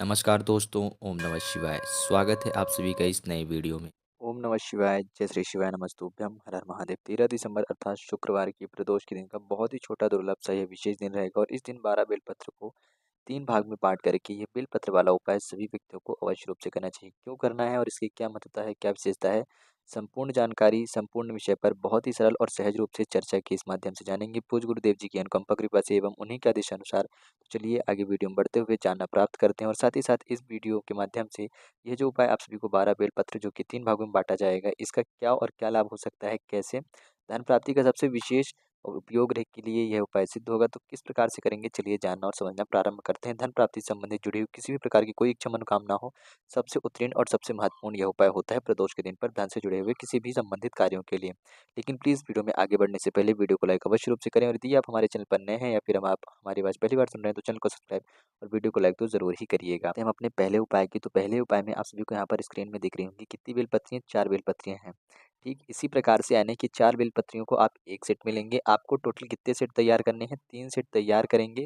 नमस्कार दोस्तों, ओम नमः शिवाय। स्वागत है आप सभी का इस नए वीडियो में। ओम नमः शिवाय, जय श्री शिवाय नमस्तुभ्यम, हर हर महादेव। 13 दिसंबर अर्थात शुक्रवार की प्रदोष के दिन का बहुत ही छोटा दुर्लभ सा यह विशेष दिन रहेगा और इस दिन 12 बेलपत्र को 3 भाग में बाँट करके ये बेलपत्र वाला उपाय सभी व्यक्तियों को अवश्य रूप से करना चाहिए। क्यों करना है और इसकी क्या महत्वता है, क्या विशेषता है? संपूर्ण जानकारी संपूर्ण विषय पर बहुत ही सरल और सहज रूप से चर्चा के इस माध्यम से जानेंगे पूज्य गुरुदेव जी की अनुकंपा कृपा से एवं उन्हीं के आदेशानुसार। तो चलिए आगे वीडियो में बढ़ते हुए जानना प्राप्त करते हैं और साथ ही साथ इस वीडियो के माध्यम से ये जो उपाय आप सभी को 12 बेलपत्र जो कि 3 भागों में बाँटा जाएगा, इसका क्या और क्या लाभ हो सकता है? कैसे धन प्राप्ति का सबसे विशेष उपयोग के लिए यह उपाय सिद्ध होगा, तो किस प्रकार से करेंगे? चलिए जानना और समझना प्रारंभ करते हैं। धन प्राप्ति से संबंधित जुड़ी हुई किसी भी प्रकार की कोई इच्छा मनोकामना हो, सबसे उत्तीर्ण और सबसे महत्वपूर्ण यह उपाय होता है प्रदोष के दिन पर धन से जुड़े हुए किसी भी संबंधित कार्यों के लिए। लेकिन प्लीज़ वीडियो में आगे बढ़ने से पहले वीडियो को लाइक अवश्य रूप से करें और यदि आप हमारे चैनल पर नए हैं या फिर हम आप हमारी आवाज़ पहली बार सुन रहे हैं, तो चैनल को सब्सक्राइब और वीडियो को लाइक तो ज़रूर ही करिएगा। हम अपने पहले उपाय की, तो पहले उपाय में आप सभी को यहाँ पर स्क्रीन में दिख रही होंगी कितनी बेलपत्रियाँ, 4 बेलपत्रियाँ हैं। ठीक इसी प्रकार से यानी कि 4 बेलपत्रियों को आप एक सेट में लेंगे। आपको टोटल कितने सेट तैयार करने हैं? 3 सेट तैयार करेंगे।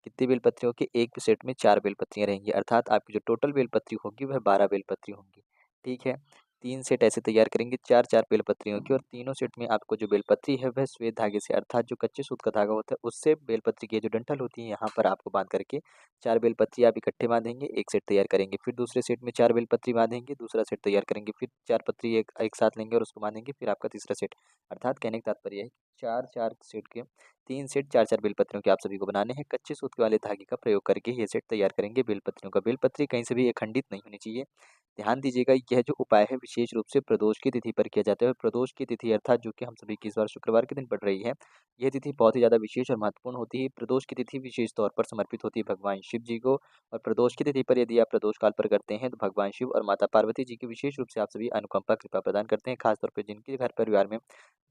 कितनी बेलपत्रियों के? एक सेट में 4 बेलपत्रियाँ रहेंगी, अर्थात आपकी जो टोटल बेलपत्री होगी वह 12 बेलपत्री होंगी। ठीक है? 3 सेट ऐसे तैयार करेंगे 4-4 बेलपत्रियों की और तीनों सेट में आपको जो बेलपत्री है वह श्वेत धागे से, अर्थात जो कच्चे सूत का धागा होता है उससे बेलपत्री की जो डंठल होती है यहाँ पर आपको बाँध करके 4 बेलपत्री आप इकट्ठे बाँधेंगे, एक सेट तैयार करेंगे। फिर दूसरे सेट में 4 बेलपत्री बाँधेंगे, दूसरा सेट तैयार करेंगे। फिर 4 पत्ती एक एक साथ लेंगे और उसको बाँधेंगे, फिर आपका तीसरा सेट। अर्थात कहने का तात्पर्य है कि 4-4 सेट के 3 सेट 4-4 बेलपत्रियों के आप सभी को बनाने हैं। कच्चे सूत वाले धागे का प्रयोग करके ये सेट तैयार करेंगे बेलपत्रियों का। बेलपत्री कहीं से भी अखंडित नहीं होनी चाहिए। ध्यान दीजिएगा, यह जो उपाय है विशेष रूप से प्रदोष की तिथि पर किया जाता है और प्रदोष की तिथि अर्थात जो कि हम सभी की इस बार शुक्रवार के दिन पड़ रही है, यह तिथि बहुत ही ज़्यादा विशेष और महत्वपूर्ण होती है। प्रदोष की तिथि विशेष तौर पर समर्पित होती है भगवान शिव जी को और प्रदोष की तिथि पर यदि आप प्रदोष काल पर करते हैं, तो भगवान शिव और माता पार्वती जी की विशेष रूप से आप सभी अनुकंपा कृपा प्रदान करते हैं। खास तौर पर जिनके घर परिवार में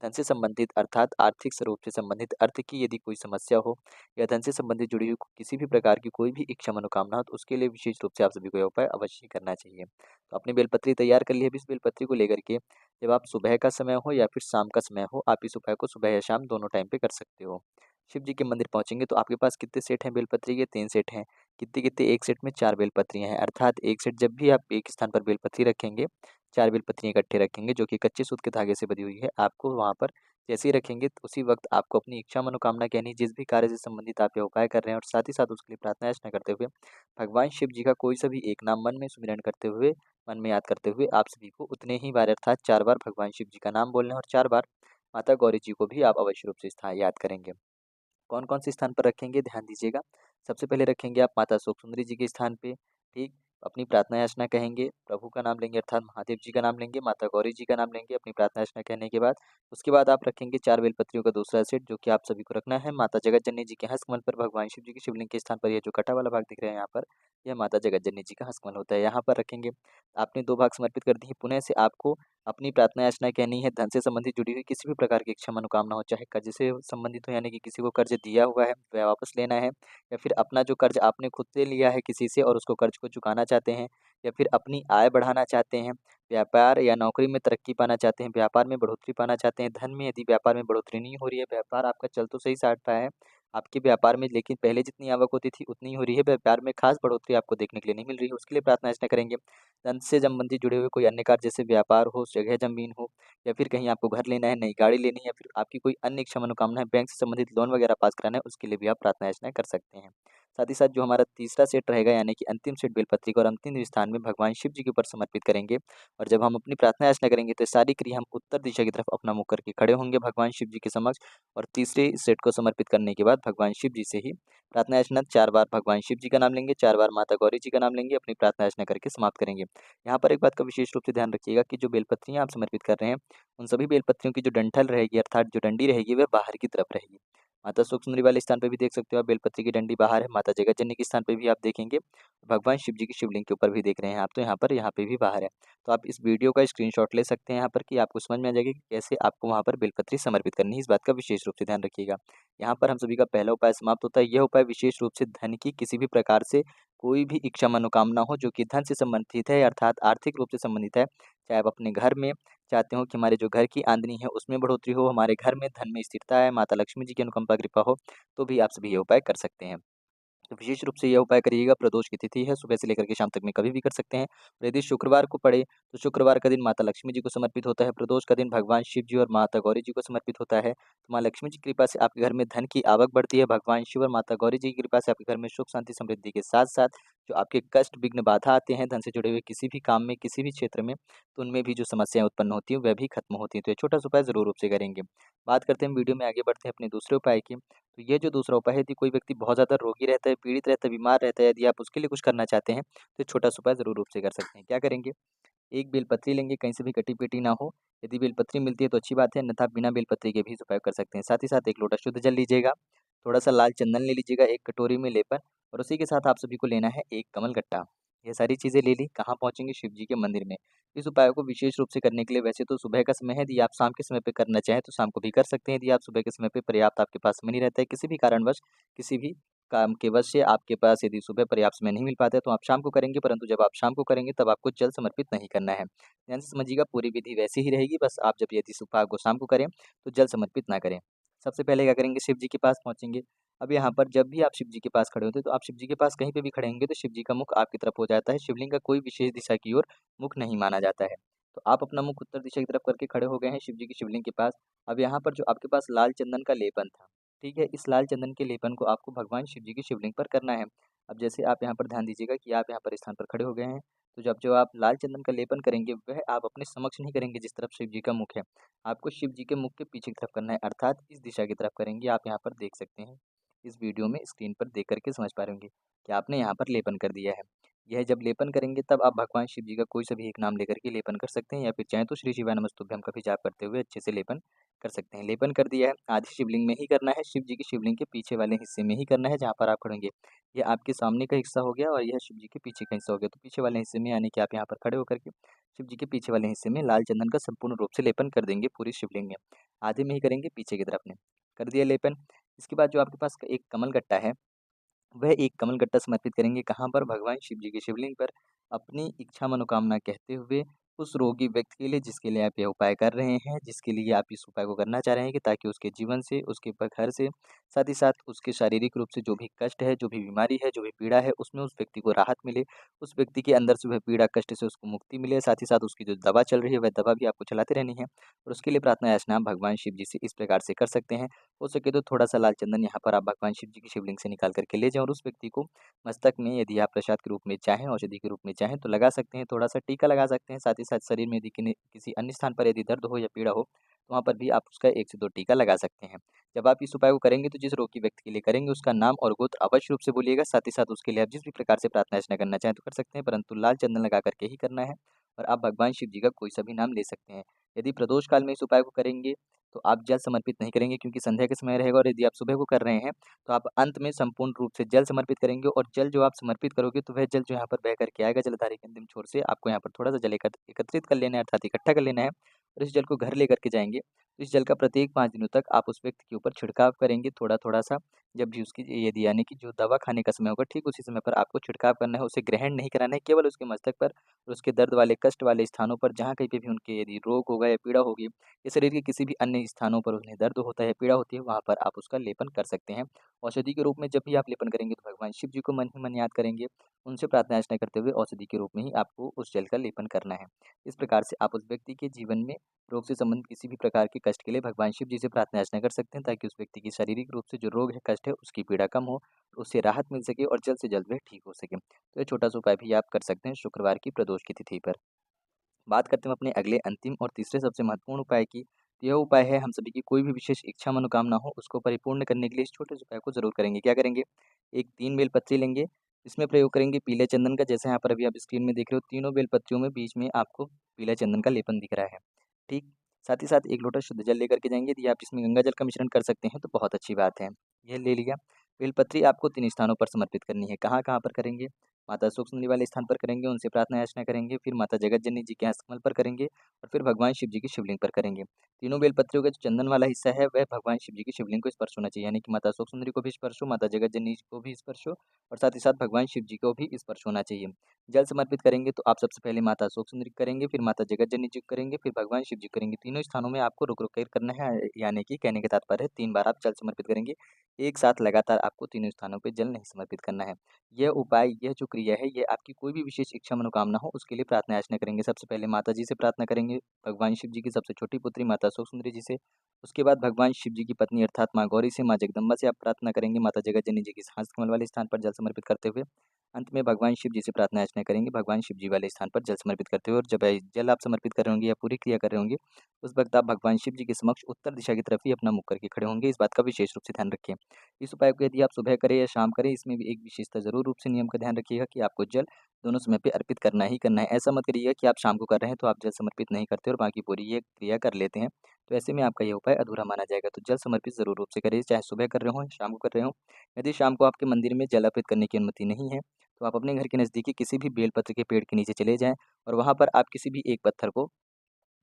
धन से संबंधित अर्थात आर्थिक स्वरूप से संबंधित अर्थ की यदि कोई समस्या हो या धन से संबंधित जुड़ी हुई किसी भी प्रकार की कोई भी इच्छा मनोकामना हो, तो उसके लिए विशेष रूप से आप सभी को यह उपाय अवश्य करना चाहिए। तो अपनी बेलपत्री तैयार कर ली है। अब इस बेलपत्री को लेकर के जब आप सुबह का समय हो या फिर शाम का समय हो, आप इस उपाय को सुबह या शाम दोनों टाइम पे कर सकते हो। शिव जी के मंदिर पहुँचेंगे तो आपके पास कितने सेट हैं बेलपत्री के? 3 सेट हैं। कितने-कितने? एक सेट में 4 बेलपत्रियाँ हैं, अर्थात एक सेट जब भी आप एक स्थान पर बेलपत्री रखेंगे, 4 बेलपत्रियाँ इकट्ठे रखेंगे जो कि कच्चे सूत के धागे से बंधी हुई है। आपको वहाँ पर जैसे ही रखेंगे तो उसी वक़्त आपको अपनी इच्छा मनोकामना यानी जिस भी कार्य से संबंधित आप ये उपाय कर रहे हैं और साथ ही साथ उसके लिए प्रार्थना याचना करते हुए भगवान शिव जी का कोई सा भी एक नाम मन में सुमिरन करते हुए, मन में याद करते हुए आप सभी को उतने ही बार अर्थात 4 बार भगवान शिव जी का नाम बोलना है और 4 बार माता गौरी जी को भी आप अवश्य रूप से स्थान याद करेंगे। कौन-कौन से स्थान पर रखेंगे ध्यान दीजिएगा। सबसे पहले रखेंगे आप माता सुंदरी जी के स्थान पे, ठीक? अपनी प्रार्थना याचना कहेंगे, प्रभु का नाम लेंगे अर्थात महादेव जी का नाम लेंगे, माता गौरी जी का नाम लेंगे अपनी प्रार्थना याचना कहने के बाद। उसके बाद आप रखेंगे 4 बेलपत्रियों का दूसरा सेट जो कि आप सभी को रखना है माता जगत जननी जी के हस्तकमल पर, भगवान शिव जी के शिवलिंग के स्थान पर। ये जो कटा वाला भाग दिख रहा है यहाँ पर, यह माता जगत जननी जी का हस्तकमल होता है, यहाँ पर रखेंगे। आपने 2 भाग समर्पित कर दिए, पुनः से आपको अपनी प्रार्थना याचना कहनी है, धन से संबंधित जुड़ी हुई किसी भी प्रकार की इच्छा मनोकामना हो, चाहे कर्ज से संबंधित हो यानी कि किसी को कर्ज दिया हुआ है, वह वापस लेना है या फिर अपना जो कर्ज आपने खुद से लिया है किसी से और उसको कर्ज को चुकाना चाहते हैं या फिर अपनी आय बढ़ाना चाहते हैं, व्यापार या नौकरी में तरक्की पाना चाहते हैं, व्यापार में बढ़ोतरी पाना चाहते हैं, धन में यदि व्यापार में बढ़ोतरी नहीं हो रही है, व्यापार आपका चल तो सही साट रहा है, आपके व्यापार में लेकिन पहले जितनी आवक होती थी उतनी ही हो रही है, व्यापार में खास बढ़ोतरी आपको देखने के लिए नहीं मिल रही है, उसके लिए प्रार्थना याचना करेंगे। धन से संबंधित जुड़े हुए कोई अन्य कार्य जैसे व्यापार हो, जगह ज़मीन हो या फिर कहीं आपको घर लेना है, नई गाड़ी लेनी है या फिर आपकी कोई अन्य इच्छा मनोकामना है, बैंक से संबंधित लोन वगैरह पास कराना है, उसके लिए भी आप प्रार्थना याचना कर सकते हैं। साथ ही साथ जो हमारा तीसरा सेट रहेगा यानी कि अंतिम सेट बेलपत्री का और अंतिम स्थान में भगवान शिव जी के ऊपर समर्पित करेंगे और जब हम अपनी प्रार्थना याचना करेंगे तो सारी क्रिया हम उत्तर दिशा की तरफ अपना मुँह करके खड़े होंगे भगवान शिव जी के समक्ष और तीसरे सेट को समर्पित करने के बाद भगवान शिव जी से ही प्रार्थना याचना 4 बार भगवान शिव जी का नाम लेंगे, 4 बार माता गौरी जी का नाम लेंगे, अपनी प्रार्थना याचना करके समाप्त करेंगे। यहाँ पर एक बात का विशेष रूप से ध्यान रखिएगा कि जो बेलपत्रियाँ आप समर्पित कर रहे हैं, उन सभी बेलपत्रियों की जो डंठल रहेगी अर्थात जो डंडी रहेगी वह बाहर की तरफ रहेगी। माता सुख-सुंदरी वाले स्थान पे भी देख सकते हो आप बेलपत्री की डंडी बाहर है, माता जगत जननी के स्थान पे भी आप देखेंगे, भगवान शिव जी की शिवलिंग के ऊपर भी देख रहे हैं आप तो यहाँ पे भी बाहर है। तो आप इस वीडियो का स्क्रीनशॉट ले सकते हैं यहाँ पर कि आपको समझ में आ जाएगा कि कैसे आपको वहाँ पर बेलपत्री समर्पित करनी है, इस बात का विशेष रूप से ध्यान रखिएगा। यहाँ पर हम सभी का पहला उपाय समाप्त होता है, यह उपाय विशेष रूप से धन की किसी भी प्रकार से कोई भी इच्छा मनोकामना हो जो कि धन से संबंधित है अर्थात आर्थिक रूप से संबंधित है, चाहे आप अपने घर में चाहते हो कि हमारे जो घर की आमदनी है उसमें बढ़ोतरी हो, हमारे घर में धन में स्थिरता है, माता लक्ष्मी जी की अनुकंपा कृपा हो, तो भी आप सभी ये उपाय कर सकते हैं। तो विशेष रूप से यह उपाय करिएगा। प्रदोष की तिथि है, सुबह से लेकर के शाम तक में कभी भी कर सकते हैं। और यदि शुक्रवार को पड़े तो शुक्रवार का दिन माता लक्ष्मी जी को समर्पित होता है। प्रदोष का दिन भगवान शिव जी और माता गौरी जी को समर्पित होता है। तो माँ लक्ष्मी जी की कृपा से आपके घर में धन की आवक बढ़ती है। भगवान शिव और माता गौरी जी की कृपा से आपके घर में सुख शांति समृद्धि के साथ साथ जो आपके कष्ट विघ्न बाधा आते हैं धन से जुड़े हुए किसी भी काम में, किसी भी क्षेत्र में, तो उनमें भी जो समस्याएं उत्पन्न होती हैं वह भी खत्म होती हैं। तो ये छोटा सा उपाय जरूर रूप से करेंगे। बात करते हैं वीडियो में आगे बढ़ते हैं अपने दूसरे उपाय की। तो ये जो दूसरा उपाय है, यदि कोई व्यक्ति बहुत ज़्यादा रोगी रहता है, पीड़ित रहता है, बीमार रहता है, यदि आप उसके लिए कुछ करना चाहते हैं, तो छोटा सा उपाय ज़रूर रूप से कर सकते हैं। क्या करेंगे? एक बेलपत्री लेंगे, कहीं से भी कटी-पिटी ना हो। यदि बेलपत्री मिलती है तो अच्छी बात है, अन्यथा बिना बेलपत्री के भी इस उपाय को कर सकते हैं। साथ ही साथ 1 लोटा शुद्ध जल लीजिएगा, थोड़ा-सा लाल चंदन ले लीजिएगा एक कटोरी में लेकर और उसी के साथ आप सभी को लेना है एक कमलगट्टा। ये सारी चीज़ें ले ली, कहाँ पहुँचेंगे? शिव जी के मंदिर में। इस उपाय को विशेष रूप से करने के लिए वैसे तो सुबह का समय है, यदि आप शाम के समय पे करना चाहें तो शाम को भी कर सकते हैं। यदि आप सुबह के समय पे पर्याप्त आपके पास समय नहीं रहता है, किसी भी कारणवश, किसी भी काम के वश से आपके पास यदि सुबह पर्याप्त समय नहीं मिल पाता है तो आप शाम को करेंगे, परंतु जब आप शाम को करेंगे तब आपको जल समर्पित नहीं करना है। ध्यान से समझिएगा, पूरी विधि वैसी ही रहेगी, बस आप जब यदि इस उपाय को शाम को करें तो जल समर्पित ना करें। सबसे पहले क्या करेंगे? शिव जी के पास पहुँचेंगे। अब यहाँ पर जब भी आप शिव जी के पास खड़े होते हैं तो आप शिव जी के पास कहीं पे भी खड़े होंगे तो शिव जी का मुख आपकी तरफ हो जाता है। शिवलिंग का कोई विशेष दिशा की ओर मुख नहीं माना जाता है। तो आप अपना मुख उत्तर दिशा की तरफ करके खड़े हो गए हैं शिव जी की शिवलिंग के पास। अब यहाँ पर जो आपके पास लाल चंदन का लेपन था, ठीक है? इस लाल चंदन के लेपन को आपको भगवान शिव जी की शिवलिंग पर करना है। अब जैसे आप यहाँ पर ध्यान दीजिएगा कि आप यहाँ पर स्थान पर खड़े हो गए हैं, तो जब जो आप लाल चंदन का लेपन करेंगे वह आप अपने समक्ष नहीं करेंगे जिस तरफ शिव जी का मुख है। आपको शिव जी के मुख के पीछे की तरफ करना है, अर्थात इस दिशा की तरफ करेंगे। आप यहाँ पर देख सकते हैं, इस वीडियो में स्क्रीन पर देख कर के समझ पा रहे होंगे कि आपने यहाँ पर लेपन कर दिया है। यह जब लेपन करेंगे तब आप भगवान शिव जी का कोई सा भी एक नाम लेकर के लेपन कर सकते हैं या फिर चाहें तो श्री शिवाय नमस्तुभ्यम का भी जाप करते हुए अच्छे से लेपन कर सकते हैं। लेपन कर दिया है, आधी शिवलिंग में ही करना है, शिव जी की शिवलिंग के पीछे वाले हिस्से में ही करना है जहाँ पर आप खड़ेंगे। ये आपके सामने का हिस्सा हो गया और यह शिव जी के पीछे का हिस्सा हो गया। तो पीछे वाले हिस्से में यानी कि आप यहाँ पर खड़े होकर के शिव जी के पीछे वाले हिस्से में लाल चंदन का संपूर्ण रूप से लेपन कर देंगे पूरी शिवलिंग में। आधे में ही करेंगे, पीछे की तरफ में। कर दिया लेपन। इसके बाद जो आपके पास एक कमल गट्टा है, वह एक कमल गट्टा समर्पित करेंगे कहाँ पर? भगवान शिव जी की शिवलिंग पर। अपनी इच्छा मनोकामना कहते हुए उस रोगी व्यक्ति के लिए जिसके लिए आप यह उपाय कर रहे हैं, जिसके लिए आप इस उपाय को करना चाह रहे हैं कि ताकि उसके जीवन से, उसके घर से, साथ ही साथ उसके शारीरिक रूप से जो भी कष्ट है, जो भी बीमारी है, जो भी पीड़ा है, उसमें उस व्यक्ति को राहत मिले। उस व्यक्ति के अंदर से वह पीड़ा कष्ट से उसको मुक्ति मिले। साथ ही साथ उसकी जो दवा चल रही है, वह दवा भी आपको चलाते रहनी है और उसके लिए प्रार्थना याचना आप भगवान शिव जी से इस प्रकार से कर सकते हैं। हो सके तो थोड़ा-सा लाल चंदन यहाँ पर आप भगवान शिव जी की शिवलिंग से निकाल कर के ले जाएँ और उस व्यक्ति को मस्तक में यदि आप प्रसाद के रूप में चाहें, औषधि के रूप में चाहें तो लगा सकते हैं, थोड़ा-सा टीका लगा सकते हैं। साथ ही साथ शरीर में यदि किसी अन्य स्थान पर यदि दर्द हो या पीड़ा हो, तो वहाँ पर भी आप उसका 1 से 2 टीका लगा सकते हैं। जब आप इस उपाय को करेंगे तो जिस रोगी व्यक्ति के लिए करेंगे उसका नाम और गोत्र अवश्य रूप से बोलिएगा। साथ ही साथ उसके लिए आप जिस भी प्रकार से प्रार्थना अर्चना करना चाहें तो कर सकते हैं, परंतु लाल चंदन लगा कर के ही करना है और आप भगवान शिव जी का कोई सा भी नाम ले सकते हैं। यदि प्रदोष काल में इस उपाय को करेंगे तो आप जल समर्पित नहीं करेंगे क्योंकि संध्या के समय रहेगा और यदि आप सुबह को कर रहे हैं तो आप अंत में संपूर्ण रूप से जल समर्पित करेंगे और जल जो आप समर्पित करोगे तो वह जल जो यहाँ पर बह करके आएगा जलधारी के अंतिम छोर से, आपको यहाँ पर थोड़ा सा जल एकत्रित कर लेना है, अर्थात इकट्ठा कर लेना है और इस जल को घर लेकर के जाएंगे। तो इस जल का प्रत्येक 5 दिनों तक आप उस व्यक्ति के ऊपर छिड़काव करेंगे थोड़ा थोड़ा सा। जब भी उसकी यदि यानी कि जो दवा खाने का समय होगा ठीक उसी समय पर आपको छिड़काव करना है, उसे ग्रहण नहीं कराना है, केवल उसके मस्तक पर और उसके दर्द वाले कष्ट वाले स्थानों पर जहाँ कहीं पे भी उनके यदि रोग होगा या पीड़ा होगी या शरीर के किसी भी अन्य स्थानों पर उन्हें दर्द होता है, पीड़ा होती है, वहाँ पर आप उसका लेपन कर सकते हैं। औषधि के रूप में जब भी आप लेपन करेंगे तो भगवान शिव जी को मन ही मन याद करेंगे, उनसे प्रार्थना अर्चना करते हुए औषधि के रूप में ही आपको उस जल का लेपन करना है। इस प्रकार से आप उस व्यक्ति के जीवन में रोग से संबंधित किसी भी प्रकार के कष्ट के लिए भगवान शिव जी से प्रार्थना अर्चना कर सकते हैं ताकि उस व्यक्ति की शारीरिक रूप से जो रोग है, कष्ट है, उसकी पीड़ा कम हो, उससे राहत मिल सके और जल्द से जल्द वह ठीक हो सके। तो ये छोटा-सा उपाय भी आप कर सकते हैं शुक्रवार की प्रदोष की तिथि पर। बात करते हैं अपने अगले अंतिम और तीसरे सबसे महत्वपूर्ण उपाय की। तो यह उपाय है हम सभी की कोई भी विशेष इच्छा मनोकामना हो उसको परिपूर्ण करने के लिए इस छोटे से उपाय को ज़रूर करेंगे। क्या करेंगे? एक 3 बेलपत्री लेंगे, इसमें प्रयोग करेंगे पीले चंदन का, जैसे यहाँ पर अभी आप स्क्रीन में देख रहे हो तीनों बेलपत्रियों में बीच में आपको पीला चंदन का लेपन दिख रहा है। ठीक? साथ ही साथ 1 लोटा शुद्ध जल लेकर के जाएँगे, यदि आप इसमें गंगा जल का मिश्रण कर सकते हैं तो बहुत अच्छी बात है। यह ले लिया। बेलपत्री आपको 3 स्थानों पर समर्पित करनी है। कहाँ-कहाँ पर करेंगे? माता सुख सुंदरी वाले स्थान पर करेंगे, उनसे प्रार्थना याचना करेंगे, फिर माता जगत जननी जी के हस्तकमल पर करेंगे और फिर भगवान शिव जी की शिवलिंग पर करेंगे। तीनों बेलपत्रियों का जो चंदन वाला हिस्सा है वह भगवान शिव जी की शिवलिंग को स्पर्श होना चाहिए, यानी कि माता सुख सुंदरी को भी स्पर्श हो, माता जगत जननी जी को भी स्पर्श हो और साथ ही साथ भगवान शिव जी को भी स्पर्श होना चाहिए। जल समर्पित करेंगे तो आप सबसे पहले माता सुख सुंदरी को करेंगे, फिर माता जगत जननी जी को करेंगे, फिर भगवान शिव जी को करेंगे। तीनों स्थानों में आपको रुक-रुक कर करना है, यानी कि कहने का तात्पर्य है 3 बार आप जल समर्पित करेंगे। एक साथ लगातार आपको तीनों स्थानों पे जल नहीं समर्पित करना है। यह उपाय, यह जो क्रिया है, ये आपकी कोई भी विशेष इच्छा मनोकामना हो उसके लिए प्रार्थना याचना करेंगे। सबसे पहले माता जी से प्रार्थना करेंगे, भगवान शिव जी की सबसे छोटी पुत्री माता सुख सुंदरी जी से। उसके बाद भगवान शिव जी की पत्नी अर्थात माँ गौरी से, माँ जगदम्बा से आप प्रार्थना करेंगे, माता जगत जननी जी के हस्त कमल वाले स्थान पर जल समर्पित करते हुए। अंत में भगवान शिव जी से प्रार्थना याचना करेंगे, भगवान शिव जी वाले स्थान पर जल समर्पित करते हुए। और जब जल आप समर्पित कर रहे होंगे या पूरी क्रिया कर रहे होंगे, उस वक्त आप भगवान शिव जी के समक्ष उत्तर दिशा की तरफ ही अपना मुख करके खड़े होंगे। इस बात का विशेष रूप से ध्यान रखें। इस उपाय को यदि आप सुबह करें या शाम करें, इसमें भी एक विशेषता ज़रूर रूप से नियम का ध्यान रखिएगा कि आपको जल दोनों समय पे अर्पित करना ही करना है। ऐसा मत करिएगा कि आप शाम को कर रहे हैं तो आप जल समर्पित नहीं करते और बाकी पूरी ये क्रिया कर लेते हैं। तो ऐसे में आपका ये उपाय अधूरा माना जाएगा। तो जल समर्पित ज़रूर रूप से करिए, चाहे सुबह कर रहे हों, शाम को कर रहे हों। यदि शाम को आपके मंदिर में जल अर्पित करने की अनुमति नहीं है, तो आप अपने घर के नज़दीकी किसी भी बेलपत्र के पेड़ के नीचे चले जाएँ और वहाँ पर आप किसी भी एक पत्थर को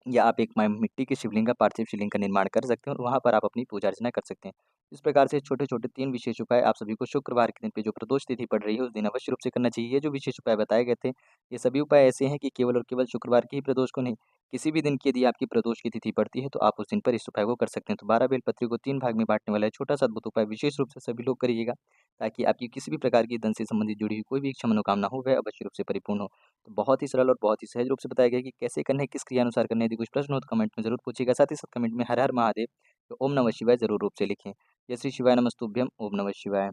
या आप एक मिट्टी के शिवलिंग का, पार्थिव शिवलिंग का निर्माण कर सकते हैं और वहाँ पर आप अपनी पूजा अर्चना कर सकते हैं। इस प्रकार से छोटे-छोटे 3 विशेष उपाय आप सभी को शुक्रवार के दिन पे जो प्रदोष तिथि पड़ रही है उस दिन अवश्य रूप से करना चाहिए। ये जो विशेष उपाय बताए गए थे, ये सभी उपाय ऐसे हैं कि केवल और केवल शुक्रवार की ही प्रदोष को नहीं, किसी भी दिन की यदि आपकी प्रदोष की तिथि पड़ती है तो आप उस दिन पर इस उपाय को कर सकते हैं। तो 12 बेलपत्री को 3 भाग में बाँटने वाला है छोटा-सा अद्भुत उपाय विशेष रूप से सभी लोग करिएगा, ताकि आपकी किसी भी प्रकार की धन से संबंधित जुड़ी हुई कोई भी इच्छा मनोकामना हो वह अवश्य रूप से परिपूर्ण हो। तो बहुत ही सरल और बहुत ही सहज रूप से बताया गया कि कैसे करना है, किस क्रिया अनुसार करना है। यदि कुछ प्रश्न हो तो कमेंट में ज़रूर पूछिएगा। साथ ही साथ कमेंट में हर हर महादेव, तो ओम नमः शिवाय ज़रूर रूप से लिखें। जय श्री शिवाय नमस्तुभ्यम, ओम नमः शिवाय।